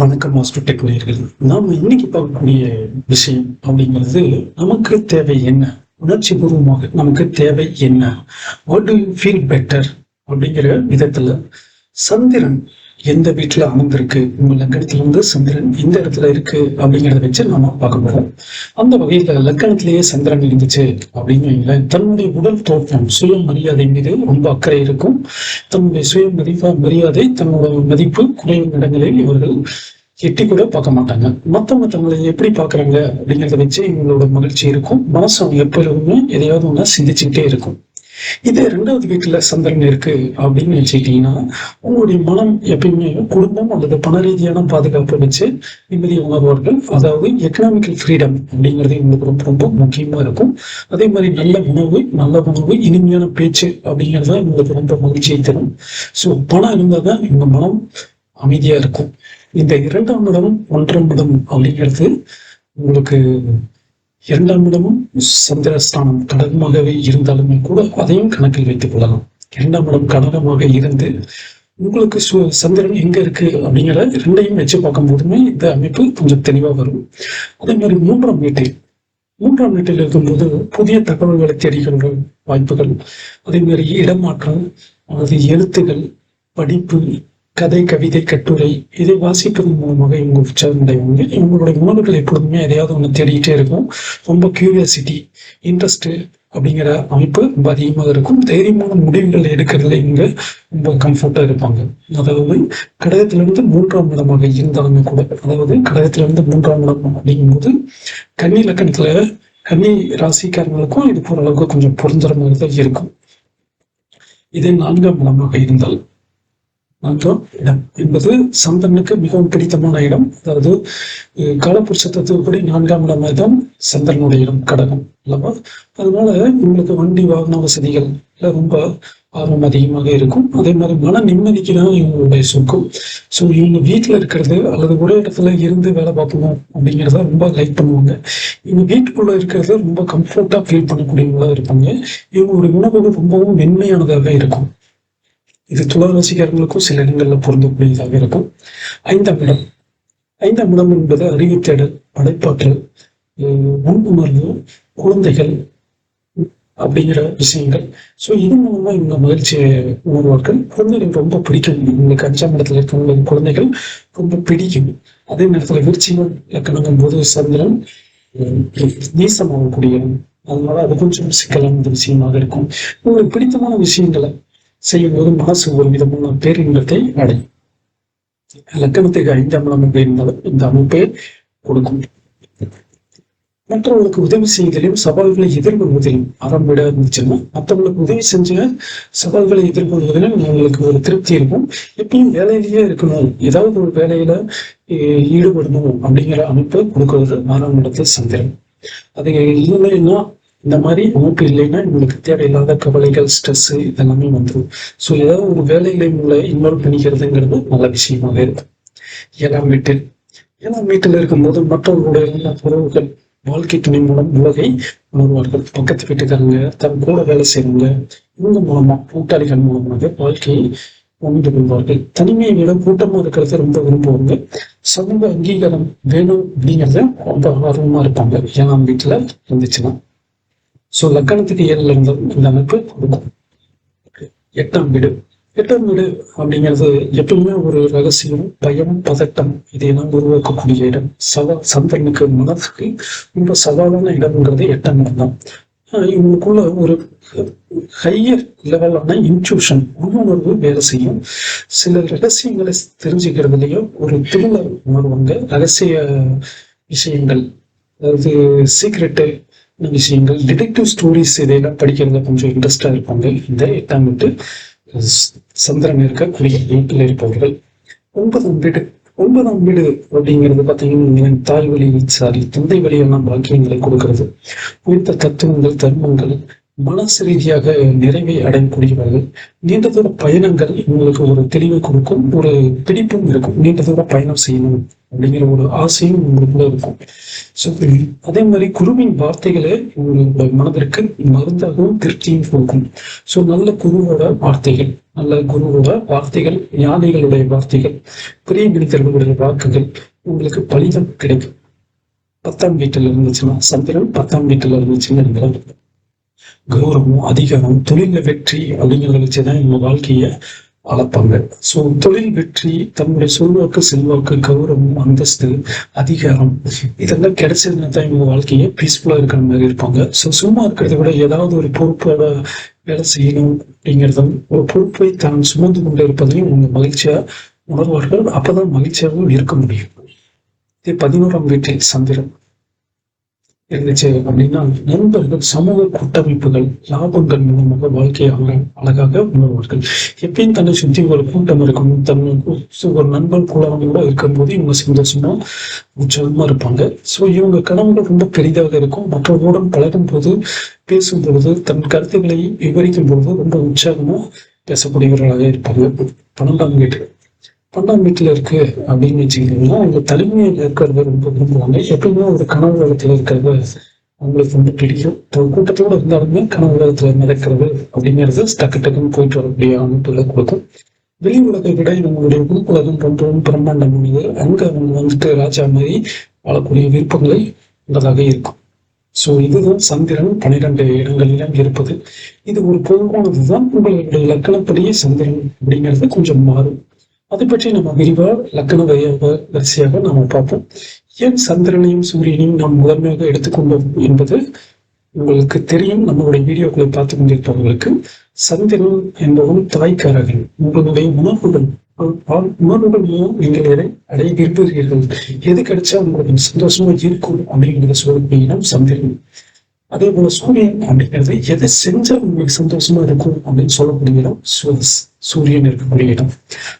வணக்கம் master tech நேயர்கள். நாம இன்னைக்கு பார்க்கக்கூடிய விஷயம் அப்படிங்கிறது நமக்கு தேவை என்ன, உணர்ச்சி பூர்வமாக நமக்கு தேவை என்ன, what to you feel better அப்படிங்கிற விதத்துல சந்திரன் எந்த வீட்டுல அமர்ந்திருக்கு, உங்க லக்கணத்துல வந்து சந்திரன் எந்த இடத்துல இருக்கு அப்படிங்கிறத வச்சு நாம பார்க்க போறோம். அந்த வகையில லக்கணத்திலேயே சந்திரன் இருந்துச்சு அப்படின்னு வைங்களேன், தன்னுடைய உடல் தோற்றம் சுய மரியாதை மீது ரொம்ப அக்கறை இருக்கும். தன்னுடைய சுய மரியாதை தன்னோட மதிப்பு குறையும் இடங்களில் இவர்கள் எட்டி கூட பார்க்க மாட்டாங்க. மத்தவங்க தங்களை எப்படி பாக்குறாங்க அப்படிங்கிறத வச்சு இவங்களோட மகிழ்ச்சி இருக்கும். மனசு எப்பொழுதுமே எதையாவது ஒண்ணா சிந்திச்சுக்கிட்டே இருக்கும். இதே ரெண்டாவது வீட்டுல சந்திரன் இருக்கு அப்படின்னு வச்சுக்கிட்டீங்கன்னா, உங்களுடைய மனம் எப்பயுமே குடும்பம் அல்லது பண ரீதியான பாதுகாப்பை வச்சு நிம்மதி உணர்வார்கள். அதாவது எக்கனாமிக்கல் ஃப்ரீடம் அப்படிங்கிறது உங்களுக்கு ரொம்ப ரொம்ப முக்கியமா இருக்கும். அதே மாதிரி நல்ல உணவு, இனிமையான பேச்சு அப்படிங்கிறது உங்களுக்கு ரொம்ப மகிழ்ச்சியை தரும். ஸோ பணம் இருந்தால் தான் உங்க மனம் அமைதியா இருக்கும். இந்த 2ஆம் இடம் 1ஆம் இடம் அப்படிங்கிறது உங்களுக்கு 2ஆம் இடமும் சந்திரஸ்தானம் கடகமாகவே இருந்தாலுமே கூட அதையும் கணக்கில் வைத்துக் கொள்ளலாம். 2ஆம் இடம் கடகமாக இருந்து உங்களுக்கு சந்திரன் எங்க இருக்கு அப்படிங்கிற ரெண்டையும் வச்சு பார்க்கும் போதுமே இந்த அமைப்பு கொஞ்சம் தெளிவா வரும். அதே மாதிரி 3ஆம் வீட்டில் இருக்கும்போது புதிய தகவல்களை தேடிக்கின்ற வாய்ப்புகள், அதே மாதிரி இடமாற்றம் அல்லது எழுத்துகள், படிப்பு, கதை, கவிதை, கட்டுரை இதை வாசிப்பதன் மூலமாக இவங்க உற்சாகமடைவாங்க. இவங்களுடைய உணவுகள் எப்பொழுதுமே எதையாவது ஒன்று தேடிக்கிட்டே இருக்கும். ரொம்ப கியூரியாசிட்டி, இன்ட்ரெஸ்ட் அப்படிங்கிற அமைப்பு ரொம்ப அதிகமாக இருக்கும். தைரியமான முடிவுகள் எடுக்கிறதுல இவங்க ரொம்ப கம்ஃபர்ட்டா இருப்பாங்க. அதாவது கடகத்திலிருந்து 3ஆம் இடமாக இருந்தாலுமே கூட, அதாவது கடகத்திலிருந்து 3ஆம் இடம் அப்படிங்கும்போது கன்னி லக்கணத்துல கன்னி ராசிக்காரங்களுக்கும் இது ஓரளவுக்கு கொஞ்சம் பொருந்துற மாதிரி தான் இருக்கும். இதே 4ஆம் இடமாக இருந்தால் 4ஆம் இடம் என்பது சந்திரனுக்கு மிகவும் பிடித்தமான இடம். அதாவது காலப்புருஷ தத்துவப்படி 4ஆம் இடமாக தான் சந்திரனுடைய இடம் கடகம் அல்லவா. அதனால உங்களுக்கு வண்டி வாகன வசதிகள் ரொம்ப ஆர்வம் அதிகமாக இருக்கும். அதே மாதிரி மன நிம்மதிக்கு தான் இவங்களுடைய சொர்க்கம். ஸோ இவங்க வீட்டில் இருக்கிறது அல்லது ஒரே இடத்துல இருந்து வேலை பார்க்கணும் அப்படிங்கிறத ரொம்ப லைக் பண்ணுவாங்க. இவங்க வீட்டுக்குள்ள இருக்கிறது ரொம்ப கம்ஃபர்ட்டா ஃபீல் பண்ணக்கூடியவங்களா இருப்பாங்க. இவங்களுடைய உணவு ரொம்பவும் மென்மையானதாக இருக்கும். இது துளாராசிக்காரங்களுக்கும் சில இடங்கள்ல பொருந்தக்கூடியதாக இருக்கும். 5ஆம் இடம் என்பது அறிவு தேடல், படைப்பாற்றல், உணர்வு, குழந்தைகள் அப்படிங்கிற விஷயங்கள். ஸோ இது மூலமா இவங்க மகிழ்ச்சியை உணர்வார்கள். குழந்தைகள் ரொம்ப பிடிக்கும். இவங்களுக்கு 5ஆம் இடத்துல இருக்கிற குழந்தைகள் ரொம்ப பிடிக்கும். அதே நேரத்துல விருச்சிகம் லக்கணங்கும் போது சந்திரன் நீசமாகக்கூடிய, அதனால அது கொஞ்சம் சிக்கலான விஷயமாக இருக்கும். உங்களுக்கு பிடித்தமான விஷயங்களை செய்யும்போது மனசு ஒரு விதமான பேரின்பத்தை அடையும். லக்கணத்துக்கு 5ஆம் இடம் அப்படின்னாலும் இந்த அமைப்பை கொடுக்கும். மற்றவங்களுக்கு உதவி செய்வதிலும் சவால்களை எதிர்கொள்வதிலும் 6ஆம் இடம் இருந்துச்சுன்னா, மற்றவங்களுக்கு உதவி செஞ்ச சவால்களை எதிர்கொள்வதிலும் உங்களுக்கு ஒரு திருப்தி இருக்கும். எப்பயும் வேலையிலேயே இருக்கணும், ஏதாவது ஒரு வேலையில ஈடுபடணும் அப்படிங்கிற அமைப்பை கொடுக்கிறது 6ஆம் இடத்துல சந்திரன். அது இல்லைன்னா, இந்த மாதிரி அமைப்பு இல்லைன்னா உங்களுக்கு தேவையில்லாத கவலைகள், ஸ்ட்ரெஸ் இதெல்லாமே வந்துடும். ஸோ ஏதாவது ஒரு வேலைகளை உங்களை இன்வால்வ் பண்ணிக்கிறதுங்கிறது நல்ல விஷயமாக இருக்கும். 7ஆம் வீட்டில் இருக்கும்போது மற்றவர்களுடைய உறவுகள், வாழ்க்கை துணை மூலம் உலகை உணர்வார்கள். பக்கத்து வீட்டுக்காரங்க, தன் கூட வேலை செய்யறவங்க, இவங்க மூலமா கூட்டாளிகள் மூலமாக வாழ்க்கையை உணர்ந்து கொள்வார்கள். தனிமையை விட கூட்டமா இருக்கிறத ரொம்ப விரும்புவாங்க. சமூக அங்கீகாரம் வேணும் அப்படிங்கிறத ரொம்ப ஆர்வமா இருப்பாங்க 7ஆம் வீட்டுல இருந்துச்சுன்னா. ஸோ லக்கணத்துக்கு 7ல இருந்த இந்த அமைப்பு கொடுக்கும். 8ஆம் வீடு அப்படிங்கிறது எப்பவுமே ஒரு ரகசியம், பயம், பதட்டம் இதையெல்லாம் உருவாக்கக்கூடிய இடம். சந்திரனுக்கு மனதுக்கு ரொம்ப சவாலான இடம்ங்கிறது 8ஆம் இடம் தான். இவங்களுக்குள்ள ஒரு ஹையர் லெவலான இன்ட்யூஷன், உள்ளுணர்வு வேலை செய்யும். சில ரகசியங்களை தெரிஞ்சுக்கிறதுலயும் ஒரு திரும்ப உணர்வாங்க. ரகசிய விஷயங்கள், அதாவது சீக்ரெட்டு விஷயங்கள், டிடெக்டிவ் ஸ்டோரிஸ் இதையெல்லாம் படிக்கிறதுல கொஞ்சம் இன்ட்ரெஸ்டா இருப்பாங்க இந்த 8ஆம் வீட்டு சந்திரன் இருக்கக்கூடிய வீட்டில் இருப்பவர்கள். 9ஆம் வீடு அப்படிங்கிறது பார்த்தீங்கன்னா தாய் வழி தந்தை வழியெல்லாம் பாக்கியங்களை கொடுக்கிறது. உயிர்த்த தத்துவங்கள், தர்மங்கள், மனசு ரீதியாக நிறைவை அடையக்கூடியவர்கள். நீண்ட தூர பயணங்கள் உங்களுக்கு ஒரு தெளிவை கொடுக்கும், ஒரு பிடிப்பும் இருக்கும். நீண்ட தூர பயணம் செய்யணும் அப்படிங்கிற ஒரு ஆசையும் உங்களுக்குள்ள இருக்கும். ஸோ அதே மாதிரி குருவின் வார்த்தைகளே உங்களோட மனதிற்கு மருந்தாகவும் திருப்தியும் கொடுக்கும். ஸோ நல்ல குருவோட வார்த்தைகள், நல்ல குருவோட வார்த்தைகள், ஞானிகளுடைய வார்த்தைகள், பெரிய மனிதர்களுடைய வாக்குகள் உங்களுக்கு பலிதம் கிடைக்கும். 10ஆம் வீட்டில் இருந்துச்சுன்னா, சந்திரன் 10ஆம் வீட்டில் இருந்துச்சுன்னா கௌரவம், அதிகாரம், தொழில வெற்றி அப்படிங்கிறத வச்சுதான் இவங்க வாழ்க்கைய அளப்பாங்க. ஸோ தொழில் வெற்றி, தன்னுடைய சொல்வாக்கு, செல்வாக்கு, கௌரவம், அந்தஸ்து, அதிகாரம் இதெல்லாம் கிடைச்சதுன்னா தான் இவங்க வாழ்க்கைய பீஸ்ஃபுல்லா இருக்கிற மாதிரி இருப்பாங்க. ஸோ சும்மா இருக்கிறத விட ஏதாவது ஒரு பொறுப்போட வேலை செய்யணும் அப்படிங்கிறதும், ஒரு பொறுப்பை தான் சுமந்து கொண்டு இருப்பதையும் இவங்க மகிழ்ச்சியா உணர்வார்கள். அப்பதான் மகிழ்ச்சியாகவும் இருக்க முடியும். 11ஆம் வீட்டில் சந்திரன் இருந்துச்சு அப்படின்னா, நண்பர்கள், சமூக கூட்டமைப்புகள், லாபங்கள் மூலமாக வாழ்க்கையை அழகாக உணர்வார்கள். எப்பயும் தன்னை சுற்றி ஒரு கூட்டம் இருக்கும், ஒரு நண்பன் கூட இருக்கும்போது இவங்க சந்தோஷமா உற்சாகமா இருப்பாங்க. ஸோ இவங்க கனவுகள் ரொம்ப பெரிதாக இருக்கும். மற்றவர்களுடன் பழகும் போது, பேசும் பொழுது, தன் கருத்துக்களை விவரிக்கும் பொழுது ரொம்ப உற்சாகமா பேசக்கூடியவர்களாக இருப்பாங்க. 12ஆம் வீடு 12ஆம் வீட்டுல இருக்கு அப்படின்னு வச்சுக்கிட்டீங்கன்னா, அவங்க தலைமையில் இருக்கிறத ரொம்ப விரும்புவாங்க. எப்பயுமே ஒரு கனவு உலகத்துல இருக்கிறது அவங்களுக்கு ரொம்ப பிடிக்கும். கூட்டத்தோடு இருந்தாலுமே கனவு உலகத்துல நடக்கிறது அப்படிங்கிறது டக்கு டக்குன்னு போயிட்டு வரக்கூடிய அமைப்புகளை கொடுக்கும். வெளி உலகை விட இவங்களுடைய உள்புலகம் ரொம்பவும் பிரம்மாண்டமானது. அங்க அவங்க வந்துட்டு ராஜா மாதிரி வாழக்கூடிய விருப்பங்களை உள்ளதாக இருக்கும். ஸோ இதுதான் சந்திரன் 12 இடங்களிலும் இருப்பது. இது ஒரு பொதுவானதுதான். உங்களுடைய லக்கணப்படியே சந்திரன் அப்படிங்கிறது கொஞ்சம் மாறும். அதை பற்றி நம்ம விரிவா லக்கண வரிசையாக நாம பார்ப்போம். ஏன் சந்திரனையும் சூரியனையும் நாம் முதன்மையாக எடுத்துக்கொண்டோம் என்பது உங்களுக்கு தெரியும். நம்மளுடைய வீடியோக்களை பார்த்து கொண்டிருப்பவர்களுக்கு சந்திரன் என்பவரும் தாய்க்காரர்கள். உங்களுடைய உணர்வுகள் மூலம் நீங்கள் எதை அடைய விரும்புகிறீர்கள், எது கிடைச்சா உங்களுக்கு சந்தோஷமா இருக்கும் அப்படிங்கிறத சொல்லக்கூடிய இடம் சந்திரன். அதே போல சூரியன் அப்படிங்கிறது எதை செஞ்சா உங்களுக்கு சந்தோஷமா இருக்கும் அப்படின்னு சொல்லக்கூடிய இடம் சூரியன் இருக்கக்கூடிய இடம்.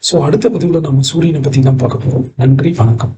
ஸோ அடுத்த பதிவுல நம்ம சூரியனை பத்தி தான் பார்க்க போறோம். நன்றி, வணக்கம்.